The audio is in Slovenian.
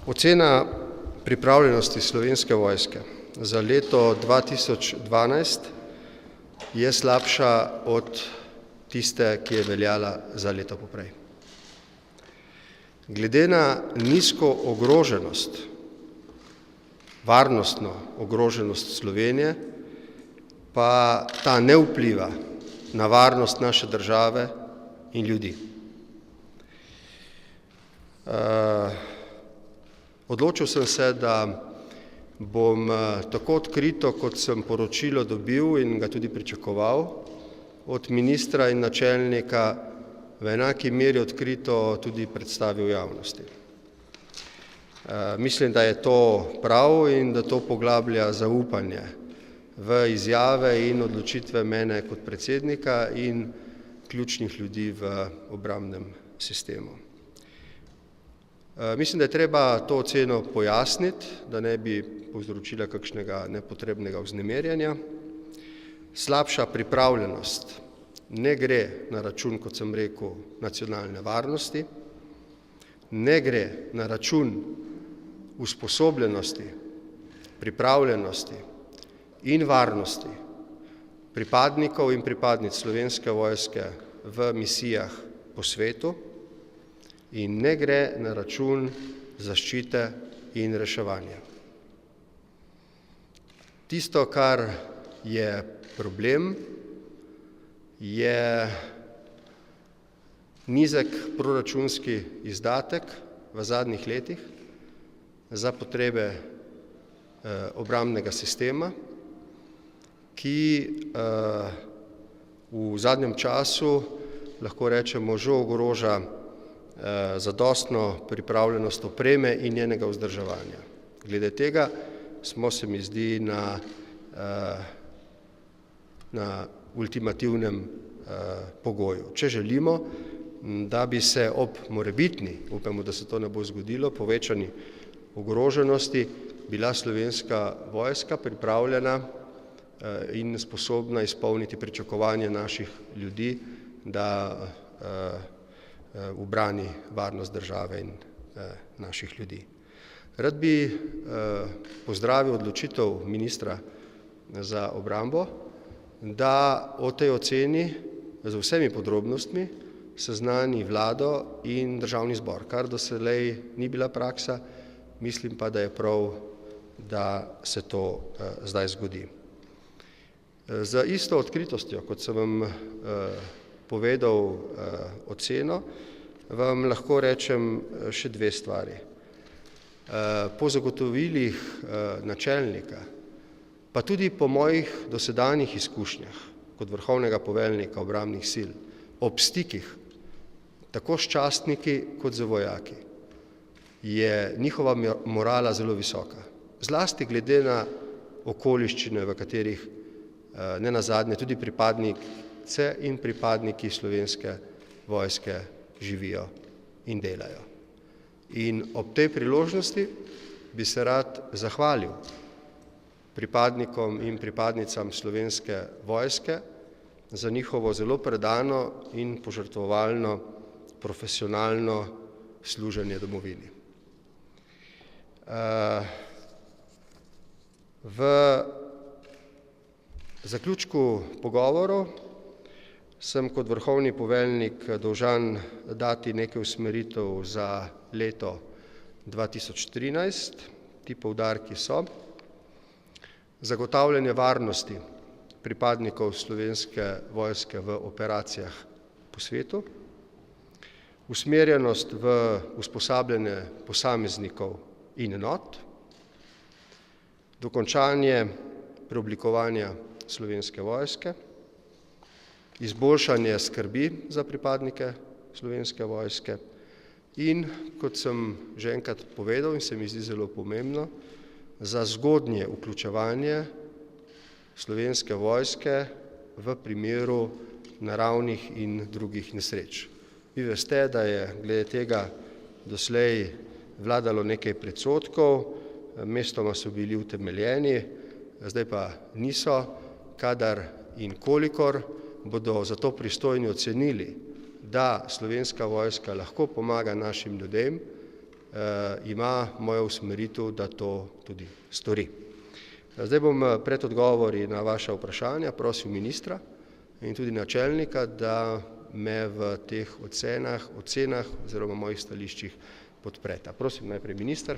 Ocena pripravljenosti Slovenske vojske za leto 2012 je slabša od tiste, ki je veljala za leto poprej. Glede na nizko ogroženost, varnostno ogroženost Slovenije, pa ta ne vpliva na varnost naše države in ljudi. Odločil sem se, da bom tako odkrito, kot sem poročilo dobil in ga tudi pričakoval, od ministra in načelnika v enaki meri odkrito tudi predstavil javnosti. Mislim, da je to prav in da to poglablja zaupanje v izjave in odločitve mene kot predsednika in ključnih ljudi v obrambnem sistemu. Mislim, da je treba to oceno pojasniti, da ne bi povzročila kakšnega nepotrebnega vznemirjenja. Slabša pripravljenost ne gre na račun, kot sem rekel, nacionalne varnosti, ne gre na račun usposobljenosti, pripravljenosti in varnosti pripadnikov in pripadnic Slovenske vojske v misijah po svetu in ne gre na račun zaščite in reševanja. Tisto, kar je problem, je nizek proračunski izdatek v zadnjih letih za potrebe obrambnega sistema, ki v zadnjem času, lahko rečemo, že ogroža zadostno pripravljenost opreme in njenega vzdrževanja. Glede tega smo, se mi zdi, na ultimativnem pogoju. Če želimo, da bi se ob morebitni, upamo, da se to ne bo zgodilo, povečani ogroženosti, bila Slovenska vojska pripravljena in sposobna izpolniti pričakovanje naših ljudi, da ubrani varnost države in naših ljudi. Rad bi pozdravil odločitev ministra za obrambo, da o tej oceni z vsemi podrobnostmi seznani vlado in državni zbor, kar doslej ni bila praksa, mislim pa, da je prav, da se to zdaj zgodi. Z isto odkritostjo, kot sem vam povedal oceno, vam lahko rečem še dve stvari. Po zagotovilih načelnika, pa tudi po mojih dosedanjih izkušnjah kot vrhovnega poveljnika obrambnih sil, ob stikih tako s častniki kot z vojaki, je njihova morala zelo visoka. Zlasti glede na okoliščine, v katerih nenazadnje tudi pripadnice in pripadniki Slovenske vojske živijo in delajo. In ob tej priložnosti bi se rad zahvalil pripadnikom in pripadnicam Slovenske vojske za njihovo zelo predano in požrtvovalno profesionalno služenje domovini. V zaključku pogovorov sem kot vrhovni poveljnik dolžan dati nekaj usmeritev za leto 2013. Ti poudarki so: zagotavljanje varnosti pripadnikov Slovenske vojske v operacijah po svetu, usmerjenost v usposabljanje posameznikov in enot, dokončanje preoblikovanja Slovenske vojske, izboljšanje skrbi za pripadnike Slovenske vojske in, kot sem že enkrat povedal in se mi zdi zelo pomembno, za zgodnje vključevanje Slovenske vojske v primeru naravnih in drugih nesreč. Vi veste, da je glede tega doslej vladalo nekaj predsodkov, mestoma so bili utemeljeni, zdaj pa niso. Kadar in kolikor bodo za to pristojni ocenili, da Slovenska vojska lahko pomaga našim ljudem ima mojo usmeritev, da to tudi stori. Zdaj bom pred odgovori na vaša vprašanja prosil ministra in tudi načelnika, da me v teh ocenah oziroma mojih stališčih podpreta. Prosim najprej minister.